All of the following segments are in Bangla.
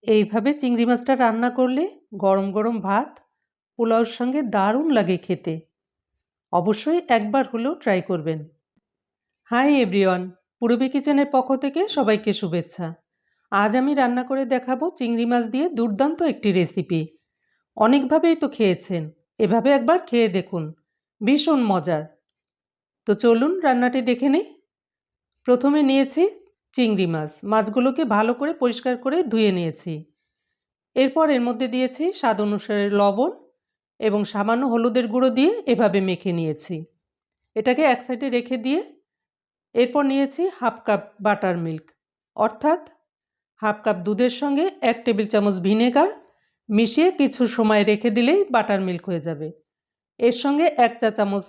এইভাবে চিংড়ি মাছটা রান্না করলে গরম গরম ভাত পোলাওর সঙ্গে দারুণ লাগে খেতে। অবশ্যই একবার হলেও ট্রাই করবেন। হাই এভরিওয়ান, পূরবী কিচেনের পক্ষ থেকে সবাইকে শুভেচ্ছা। আজ আমি রান্না করে দেখাবো চিংড়ি মাছ দিয়ে দুর্দান্ত একটি রেসিপি। অনেকভাবেই তো খেয়েছেন, এভাবে একবার খেয়ে দেখুন, ভীষণ মজার। তো চলুন রান্নাটি দেখে নিই। প্রথমে নিয়েছি চিংড়ি মাছ। মাছগুলোকে ভালো করে পরিষ্কার করে ধুয়ে নিয়েছি। এরপর এর মধ্যে দিয়েছি স্বাদ অনুসারে লবণ এবং সামান্য হলুদের গুঁড়ো দিয়ে এভাবে মেখে নিয়েছি। এটাকে এক সাইডে রেখে দিয়ে এরপর নিয়েছি হাফ কাপ বাটার মিল্ক, অর্থাৎ হাফ কাপ দুধের সঙ্গে 1 টেবিল চামচ ভিনেগার মিশিয়ে কিছু সময় রেখে দিলেই বাটার মিল্ক হয়ে যাবে। এর সঙ্গে 1 চা চামচ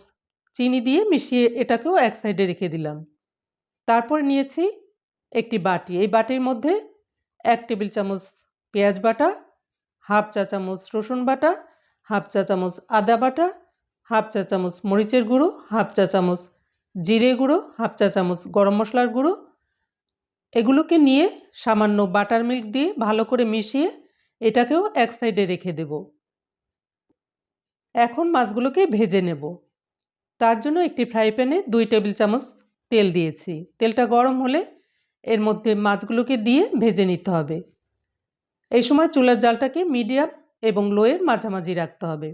চিনি দিয়ে মিশিয়ে এটাকেও এক সাইডে রেখে দিলাম। তারপর নিয়েছি একটি বাটি। এই বাটির মধ্যে 1 টেবিল চামচ পেঁয়াজ বাটা, হাফ চা চামচ রসুন বাটা, হাফ চা চামচ আদা বাটা, হাফ চা চামচ মরিচের গুঁড়ো, হাফ চা চামচ জিরে গুঁড়ো, হাফ চা চামচ গরম মশলার গুঁড়ো। এগুলোকে নিয়ে সামান্য বাটার মিল্ক দিয়ে ভালো করে মিশিয়ে এটাকেও এক সাইডে রেখে দেব। এখন মাছগুলোকে ভেজে নেব। তার জন্য একটি ফ্রাই প্যানে 2 টেবিল চামচ তেল দিয়েছি। তেলটা গরম হলে এর মধ্যে মাছগুলোকে দিয়ে ভেজে নিতে হবে। এই সময় চুলার জালটাকে মিডিয়াম এবং লোয়ের মাঝামাঝি রাখতে হবে।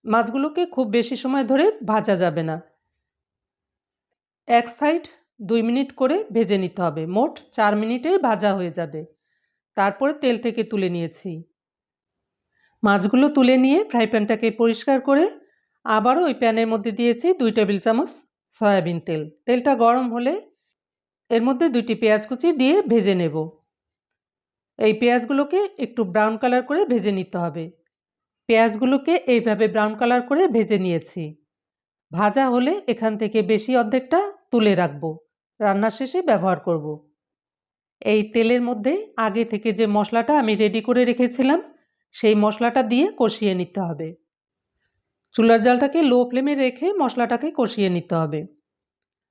মাছগুলোকে খুব বেশি সময় ধরে ভাজা যাবে না। এক সাইড 2 মিনিট করে ভেজে নিতে হবে। মোট 4 মিনিটেই ভাজা হয়ে যাবে। তারপরে তেল থেকে তুলে নিয়েছি। মাছগুলো তুলে নিয়ে ফ্রাই প্যানটাকে পরিষ্কার করে আবারও ওই প্যানের মধ্যে দিয়েছি 2 টেবিল চামচ সয়াবিন তেল। তেলটা গরম হলে এর মধ্যে 2টি পেঁয়াজ কুচি দিয়ে ভেজে নেব। এই পেঁয়াজগুলোকে একটু ব্রাউন কালার করে ভেজে নিতে হবে। পেঁয়াজগুলোকে এইভাবে ব্রাউন কালার করে ভেজে নিয়েছি। ভাজা হলে এখান থেকে বেশি অর্ধেকটা তুলে রাখবো, রান্নার শেষে ব্যবহার করব। এই তেলের মধ্যে আগে থেকে যে মশলাটা আমি রেডি করে রেখেছিলাম সেই মশলাটা দিয়ে কষিয়ে নিতে হবে। চুলার জালটাকে লো ফ্লেমে রেখে মশলাটাকে কষিয়ে নিতে হবে।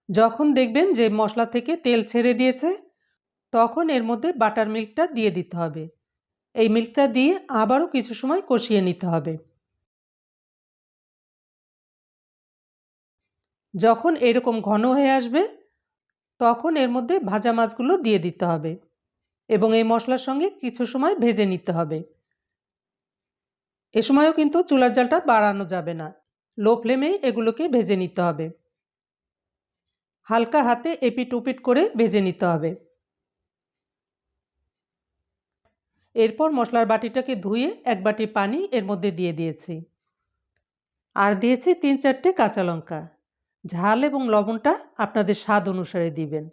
যখন দেখবেন যে মশলা থেকে তেল ছেড়ে দিয়েছে তখন এর মধ্যে বাটার মিল্কটা দিয়ে দিতে হবে। এই মিল্কটা দিয়ে আবারও কিছু সময় কষিয়ে নিতে হবে। যখন এরকম ঘন হয়ে আসবে তখন এর মধ্যে ভাজা মাছগুলো দিয়ে দিতে হবে এবং এই মশলার সঙ্গে কিছু সময় ভেজে নিতে হবে। এ সময়ও কিন্তু চুলার জালটা বাড়ানো যাবে না, লো ফ্লেমেই এগুলোকে ভেজে নিতে হবে। হালকা হাতে এপিট ওপিট করে ভেজে নিতে হবে। এরপর মশলার বাটিটাকে ধুয়ে 1 বাটি পানি এর মধ্যে দিয়ে দিয়েছি আর দিয়েছি 3-4টে কাঁচা লঙ্কা। ঝাল এবং লবণটা আপনাদের স্বাদ অনুসারে দিবেন।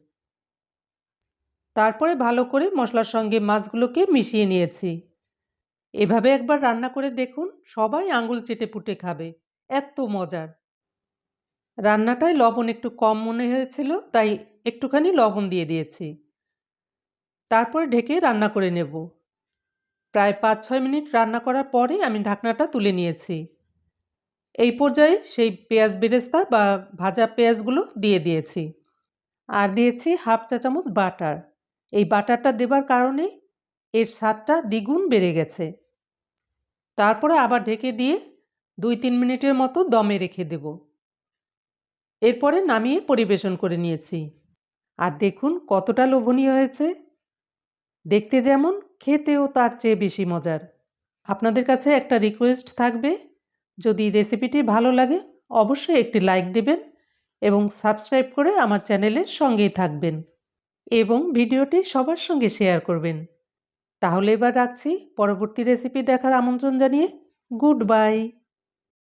তারপরে ভালো করে মশলার সঙ্গে মাছগুলোকে মিশিয়ে নিয়েছি। এভাবে একবার রান্না করে দেখুন, সবাই আঙুল চেটে পুটে খাবে, এত মজার। রান্নাটায় লবণ একটু কম মনে হয়েছিল, তাই একটুখানি লবণ দিয়ে দিয়েছি। তারপরে ঢেকে রান্না করে নেব। প্রায় 5-6 মিনিট রান্না করার পরে আমি ঢাকনাটা তুলে নিয়েছি। এই পর্যায়ে সেই পেঁয়াজ বেরেস্তা বা ভাজা পেঁয়াজগুলো দিয়ে দিয়েছি আর দিয়েছি হাফ চা চামচ বাটার। এই বাটারটা দেবার কারণে এর স্বাদটা দ্বিগুণ বেড়ে গেছে। তারপরে আবার ঢেকে দিয়ে 2-3 মিনিটের মতো দমে রেখে দেব। এরপরে নামিয়ে পরিবেশন করে নিয়েছি। আর দেখুন কতটা লোভনীয় হয়েছে। দেখতে যেমন, খেতেও তার চেয়ে বেশি মজার। আপনাদের কাছে একটা রিকোয়েস্ট থাকবে, যদি রেসিপিটি ভালো লাগে অবশ্যই একটি লাইক দেবেন এবং সাবস্ক্রাইব করে আমার চ্যানেলের সঙ্গেই থাকবেন এবং ভিডিওটি সবার সঙ্গে শেয়ার করবেন। তাহলে এবার রাখছি, পরবর্তী রেসিপি দেখার আমন্ত্রণ জানিয়ে গুড বাই।